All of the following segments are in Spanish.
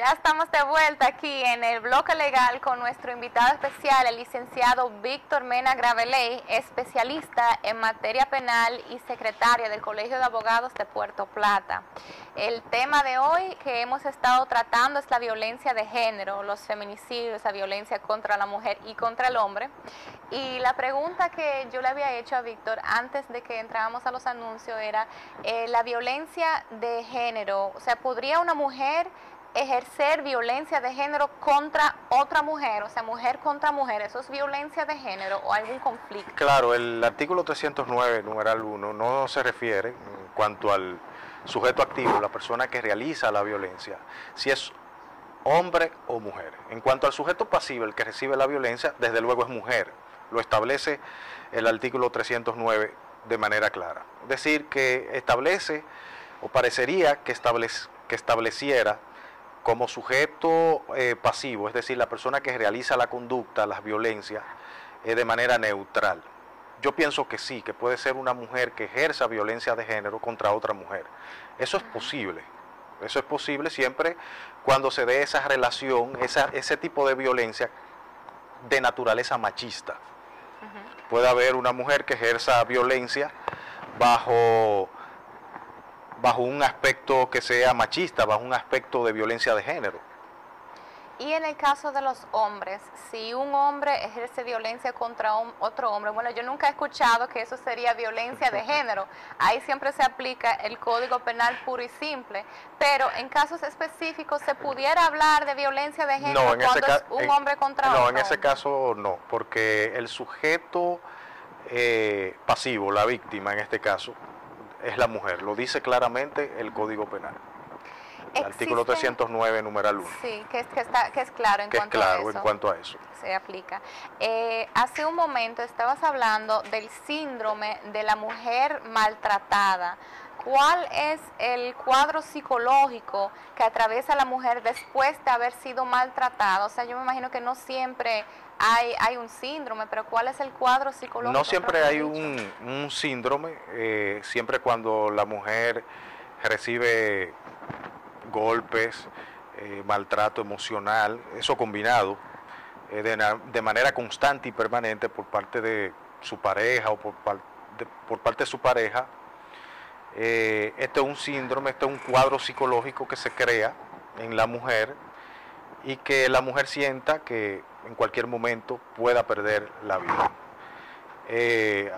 Ya estamos de vuelta aquí en el bloque legal con nuestro invitado especial, el licenciado Víctor Mena Graveley, especialista en materia penal y secretaria del Colegio de Abogados de Puerto Plata. El tema de hoy que hemos estado tratando es la violencia de género, los feminicidios, la violencia contra la mujer y contra el hombre. Y la pregunta que yo le había hecho a Víctor antes de que entráramos a los anuncios era la violencia de género. O sea, ¿podría una mujer ejercer violencia de género contra otra mujer? O sea, mujer contra mujer, ¿eso es violencia de género o algún conflicto? Claro, el artículo 309, numeral 1, no se refiere en cuanto al sujeto activo, la persona que realiza la violencia, si es hombre o mujer. En cuanto al sujeto pasivo, el que recibe la violencia, desde luego es mujer. Lo establece el artículo 309 de manera clara. Es decir, que establece, o parecería que estableciera como sujeto pasivo, es decir, la persona que realiza la conducta, las violencias, de manera neutral. Yo pienso que sí, que puede ser una mujer que ejerza violencia de género contra otra mujer. Eso es posible. Eso es posible siempre cuando se dé esa relación, ese tipo de violencia de naturaleza machista. Puede haber una mujer que ejerza violencia bajo un aspecto que sea machista, bajo un aspecto de violencia de género. Y en el caso de los hombres, si un hombre ejerce violencia contra otro hombre, bueno, yo nunca he escuchado que eso sería violencia de género. Ahí siempre se aplica el Código Penal puro y simple. Pero en casos específicos, ¿se pudiera hablar de violencia de género cuando es un hombre contra otro? No, en ese caso no, porque el sujeto pasivo, la víctima en este caso, es la mujer. Lo dice claramente el Código Penal. El artículo 309, numeral 1. Sí, que es claro en cuanto a eso. Se aplica. Hace un momento estabas hablando del síndrome de la mujer maltratada. ¿Cuál es el cuadro psicológico que atraviesa la mujer después de haber sido maltratada? O sea, yo me imagino que no siempre hay un síndrome, pero ¿cuál es el cuadro psicológico? No siempre hay un síndrome, siempre cuando la mujer recibe golpes, maltrato emocional, eso combinado de manera constante y permanente por parte de su pareja o por parte de su pareja. Este es un síndrome, este es un cuadro psicológico que se crea en la mujer y que la mujer sienta que en cualquier momento pueda perder la vida.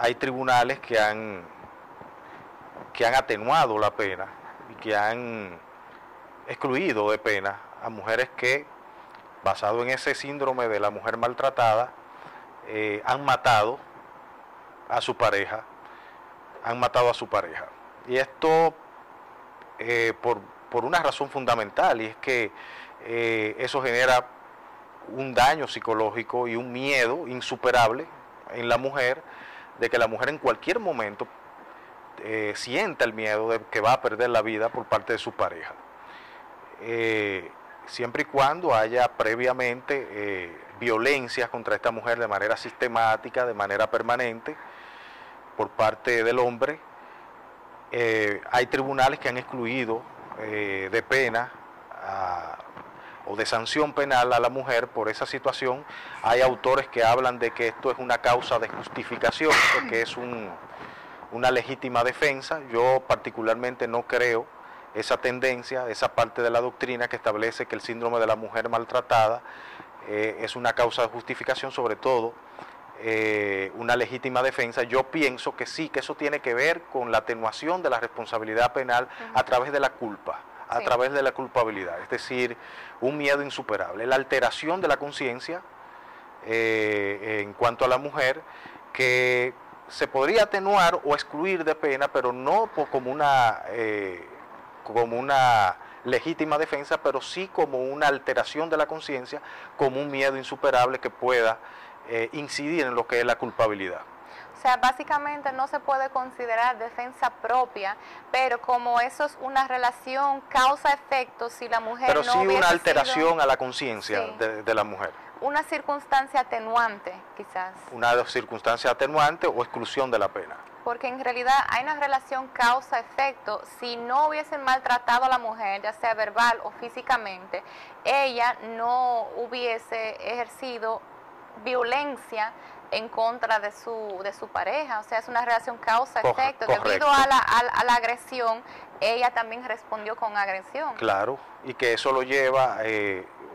Hay tribunales que han atenuado la pena y que han excluido de pena a mujeres que, basado en ese síndrome de la mujer maltratada, han matado a su pareja, Y esto por una razón fundamental, y es que eso genera un daño psicológico y un miedo insuperable en la mujer, de que la mujer en cualquier momento sienta el miedo de que va a perder la vida por parte de su pareja. Siempre y cuando haya previamente violencias contra esta mujer de manera sistemática, de manera permanente, por parte del hombre, hay tribunales que han excluido de pena o de sanción penal a la mujer por esa situación. Hay autores que hablan de que esto es una causa de justificación, que es una legítima defensa. Yo particularmente no creo esa tendencia, esa parte de la doctrina que establece que el síndrome de la mujer maltratada es una causa de justificación, sobre todo una legítima defensa. Yo pienso que sí, que eso tiene que ver con la atenuación de la responsabilidad penal a través de la culpa, a través de la culpabilidad, es decir, un miedo insuperable, la alteración de la conciencia en cuanto a la mujer, que se podría atenuar o excluir de pena, pero no como una legítima defensa, pero sí como una alteración de la conciencia, como un miedo insuperable que pueda incidir en lo que es la culpabilidad. O sea, básicamente no se puede considerar defensa propia, pero como eso es una relación causa-efecto, si la mujer pero no sí una alteración sido, a la conciencia de la mujer. Una circunstancia atenuante, quizás. Una circunstancia atenuante o exclusión de la pena. Porque en realidad hay una relación causa-efecto. Si no hubiesen maltratado a la mujer, ya sea verbal o físicamente, ella no hubiese ejercido violencia en contra de su pareja. O sea, es una relación causa-efecto. Debido a la agresión, ella también respondió con agresión. Claro, y que eso lo lleva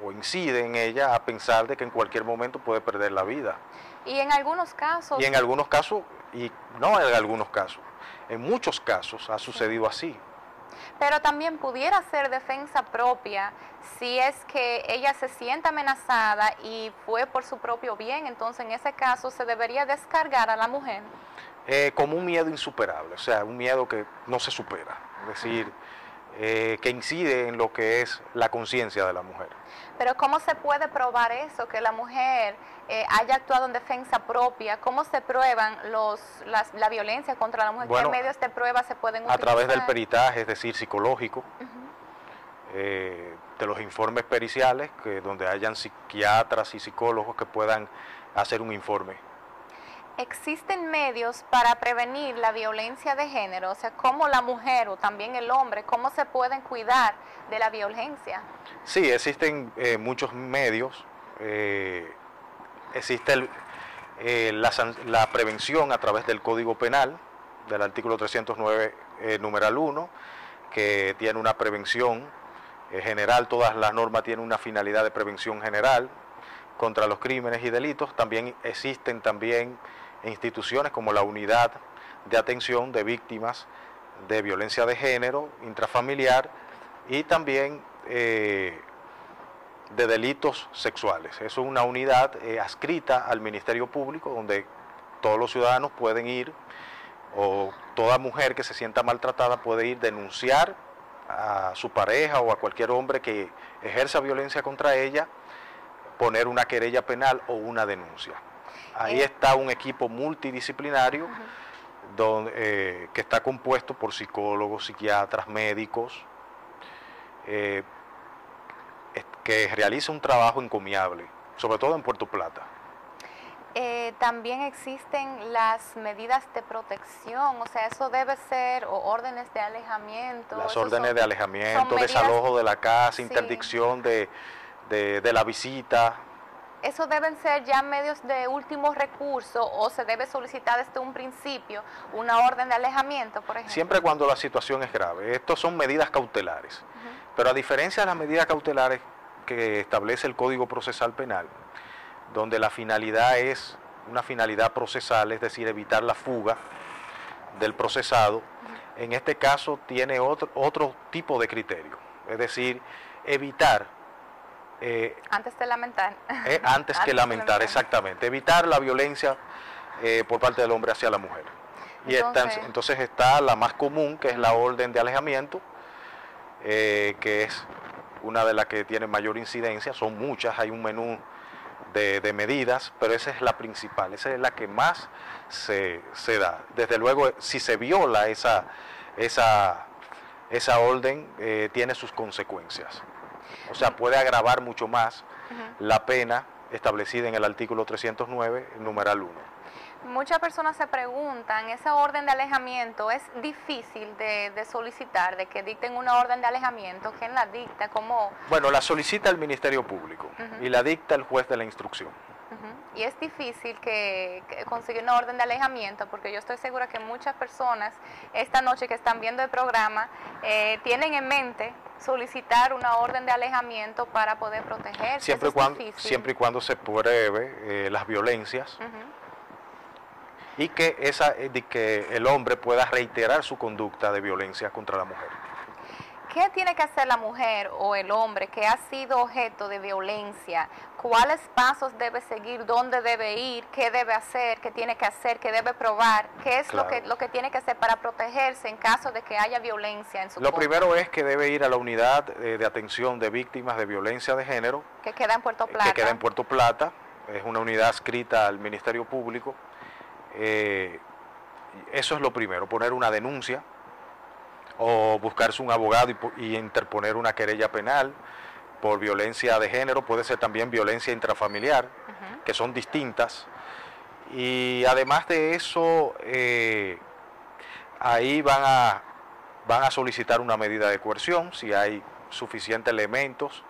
o incide en ella a pensar de que en cualquier momento puede perder la vida. Y en algunos casos... Y en algunos casos, y no en algunos casos, en muchos casos ha sucedido así. Pero también pudiera ser defensa propia si es que ella se siente amenazada y fue por su propio bien. Entonces en ese caso se debería descargar a la mujer. Como un miedo insuperable, o sea, un miedo que no se supera, es decir, que incide en lo que es la conciencia de la mujer. Pero ¿cómo se puede probar eso, que la mujer haya actuado en defensa propia? ¿Cómo se prueban la violencia contra la mujer? Bueno, ¿qué medios de prueba se pueden utilizar? A través del peritaje, es decir, psicológico, de los informes periciales, donde hayan psiquiatras y psicólogos que puedan hacer un informe. ¿Existen medios para prevenir la violencia de género? O sea, ¿cómo la mujer o también el hombre, cómo se pueden cuidar de la violencia? Sí, existen muchos medios. Existe la prevención a través del Código Penal, del artículo 309, numeral 1, que tiene una prevención general. Todas las normas tienen una finalidad de prevención general contra los crímenes y delitos. También existen instituciones como la Unidad de Atención de Víctimas de Violencia de Género intrafamiliar y también de delitos sexuales. Eso es una unidad adscrita al Ministerio Público, donde todos los ciudadanos pueden ir, o toda mujer que se sienta maltratada puede ir denunciar a su pareja o a cualquier hombre que ejerza violencia contra ella, poner una querella penal o una denuncia. Ahí está un equipo multidisciplinario que está compuesto por psicólogos, psiquiatras, médicos, que realiza un trabajo encomiable, sobre todo en Puerto Plata. También existen las medidas de protección, o sea, eso debe ser, o órdenes de alejamiento. Las órdenes de alejamiento, desalojo de la casa, sí, interdicción de la visita. ¿Eso deben ser ya medios de último recurso o se debe solicitar desde un principio una orden de alejamiento, por ejemplo? Siempre cuando la situación es grave. Estos son medidas cautelares. Pero a diferencia de las medidas cautelares que establece el Código Procesal Penal, donde la finalidad es una finalidad procesal, es decir, evitar la fuga del procesado, en este caso tiene otro tipo de criterio, es decir, evitar... antes de lamentar. Antes que lamentar, exactamente. Evitar la violencia por parte del hombre hacia la mujer. Entonces está la más común, que es la orden de alejamiento, que es una de las que tiene mayor incidencia. Son muchas, hay un menú de medidas, pero esa es la principal, esa es la que más se da. Desde luego, si se viola esa orden, tiene sus consecuencias. O sea, puede agravar mucho más la pena establecida en el artículo 309, numeral 1. Muchas personas se preguntan, ¿esa orden de alejamiento es difícil de solicitar, de que dicten una orden de alejamiento? ¿Quién la dicta? ¿Cómo? Bueno, la solicita el Ministerio Público y la dicta el juez de la instrucción. Y es difícil que conseguir una orden de alejamiento, porque yo estoy segura que muchas personas esta noche que están viendo el programa tienen en mente solicitar una orden de alejamiento para poder protegerse. Siempre y cuando se pruebe las violencias y que el hombre pueda reiterar su conducta de violencia contra la mujer. ¿Qué tiene que hacer la mujer o el hombre que ha sido objeto de violencia? ¿Cuáles pasos debe seguir? ¿Dónde debe ir? ¿Qué debe hacer? ¿Qué tiene que hacer? ¿Qué debe probar? ¿Qué es lo que tiene que hacer para protegerse en caso de que haya violencia en su Lo primero es que debe ir a la unidad de atención de víctimas de violencia de género. Que queda en Puerto Plata. Que queda en Puerto Plata. Es una unidad adscrita al Ministerio Público. Eso es lo primero, poner una denuncia o buscarse un abogado y interponer una querella penal por violencia de género. Puede ser también violencia intrafamiliar, que son distintas. Y además de eso, ahí van a solicitar una medida de coerción si hay suficientes elementos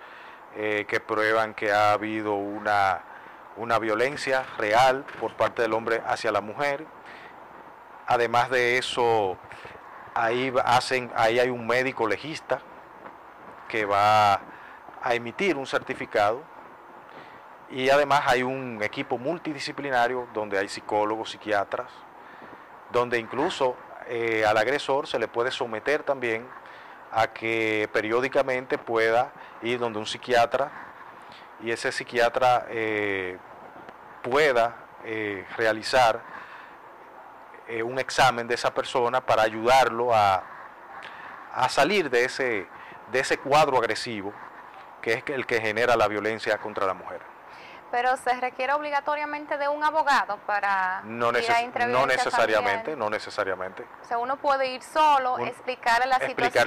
que prueban que ha habido una violencia real por parte del hombre hacia la mujer. Además de eso, ahí hay un médico legista que va a emitir un certificado, y además hay un equipo multidisciplinario donde hay psicólogos, psiquiatras, donde incluso al agresor se le puede someter también a que periódicamente pueda ir donde un psiquiatra, y ese psiquiatra pueda realizar un examen de esa persona para ayudarlo a salir de ese cuadro agresivo que es el que genera la violencia contra la mujer. Pero se requiere obligatoriamente de un abogado para no necesariamente. O sea, uno puede ir solo, explicarle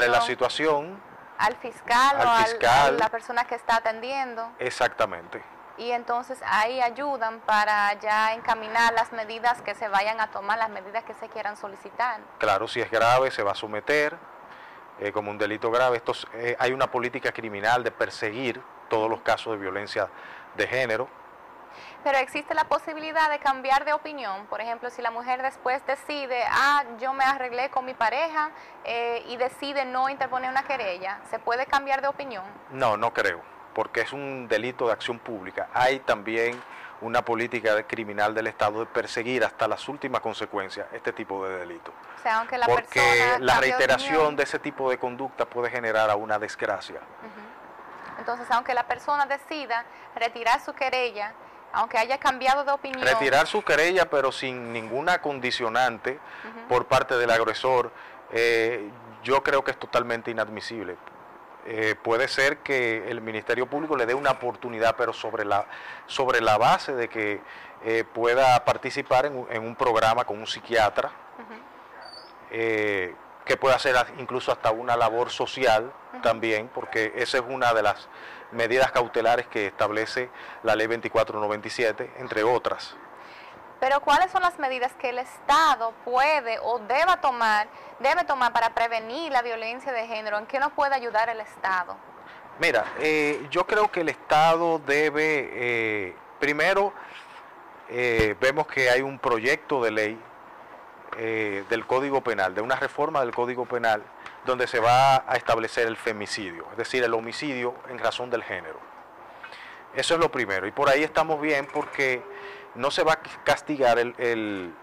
la situación al fiscal o a la persona que está atendiendo. Exactamente. Y entonces ahí ayudan para ya encaminar las medidas que se vayan a tomar, las medidas que se quieran solicitar. Claro, si es grave se va a someter como un delito grave. Hay una política criminal de perseguir todos los casos de violencia de género. Pero existe la posibilidad de cambiar de opinión. Por ejemplo, si la mujer después decide, yo me arreglé con mi pareja y decide no interponer una querella, ¿se puede cambiar de opinión? No, no creo, porque es un delito de acción pública. Hay también una política criminal del Estado de perseguir hasta las últimas consecuencias este tipo de delitos. O sea, aunque porque la reiteración de ese tipo de conducta puede generar a una desgracia. Entonces, aunque la persona decida retirar su querella, aunque haya cambiado de opinión... Retirar su querella, pero sin ninguna condicionante por parte del agresor, yo creo que es totalmente inadmisible. Puede ser que el Ministerio Público le dé una oportunidad, pero sobre la base de que pueda participar en un programa con un psiquiatra, que pueda hacer incluso hasta una labor social también, porque esa es una de las medidas cautelares que establece la Ley 2497, entre otras. Pero ¿cuáles son las medidas que el Estado puede o debe tomar para prevenir la violencia de género? ¿En qué nos puede ayudar el Estado? Mira, yo creo que el Estado debe, primero, vemos que hay un proyecto de ley del Código Penal, de una reforma del Código Penal, donde se va a establecer el femicidio, es decir, el homicidio en razón del género. Eso es lo primero, y por ahí estamos bien, porque no se va a castigar el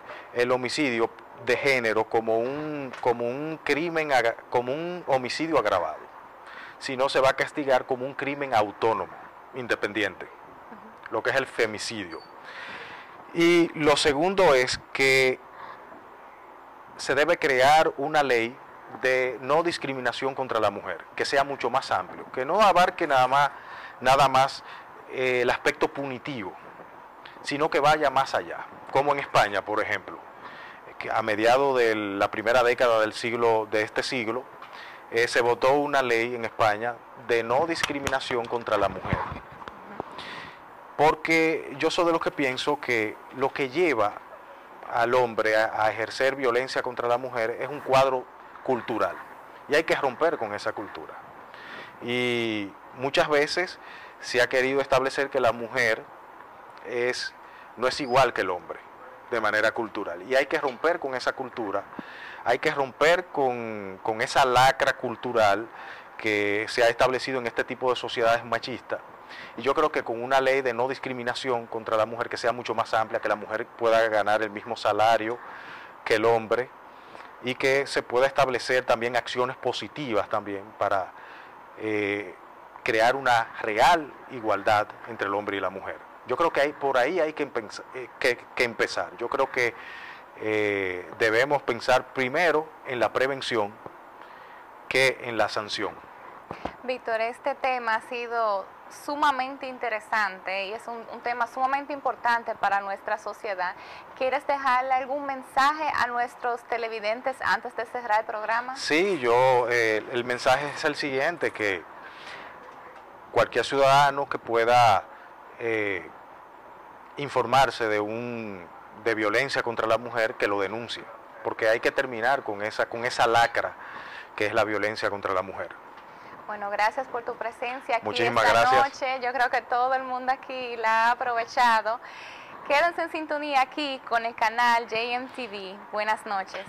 homicidio de género como un crimen, como un homicidio agravado, sino se va a castigar como un crimen autónomo, independiente, lo que es el femicidio. Y lo segundo es que se debe crear una ley de no discriminación contra la mujer, que sea mucho más amplio, que no abarque nada más el aspecto punitivo, sino que vaya más allá, como en España, por ejemplo, que a mediados de la primera década de este siglo, se votó una ley en España de no discriminación contra la mujer. Porque yo soy de los que pienso que lo que lleva al hombre a ejercer violencia contra la mujer es un cuadro cultural, y hay que romper con esa cultura. Y muchas veces se ha querido establecer que la mujer no es igual que el hombre de manera cultural, y hay que romper con esa cultura, hay que romper con esa lacra cultural que se ha establecido en este tipo de sociedades machistas. Y yo creo que con una ley de no discriminación contra la mujer que sea mucho más amplia, que la mujer pueda ganar el mismo salario que el hombre, y que se pueda establecer también acciones positivas también para crear una real igualdad entre el hombre y la mujer. Yo creo que por ahí hay que empezar. Yo creo que debemos pensar primero en la prevención que en la sanción. Víctor, este tema ha sido sumamente interesante y es un tema sumamente importante para nuestra sociedad. ¿Quieres dejarle algún mensaje a nuestros televidentes antes de cerrar el programa? Sí, el mensaje es el siguiente, que cualquier ciudadano que pueda informarse de violencia contra la mujer, que lo denuncie, porque hay que terminar con esa lacra que es la violencia contra la mujer. Bueno, gracias por tu presencia aquí Muchísimas esta gracias. noche. Yo creo que todo el mundo aquí la ha aprovechado. Quédense en sintonía aquí con el canal JMTV. Buenas noches.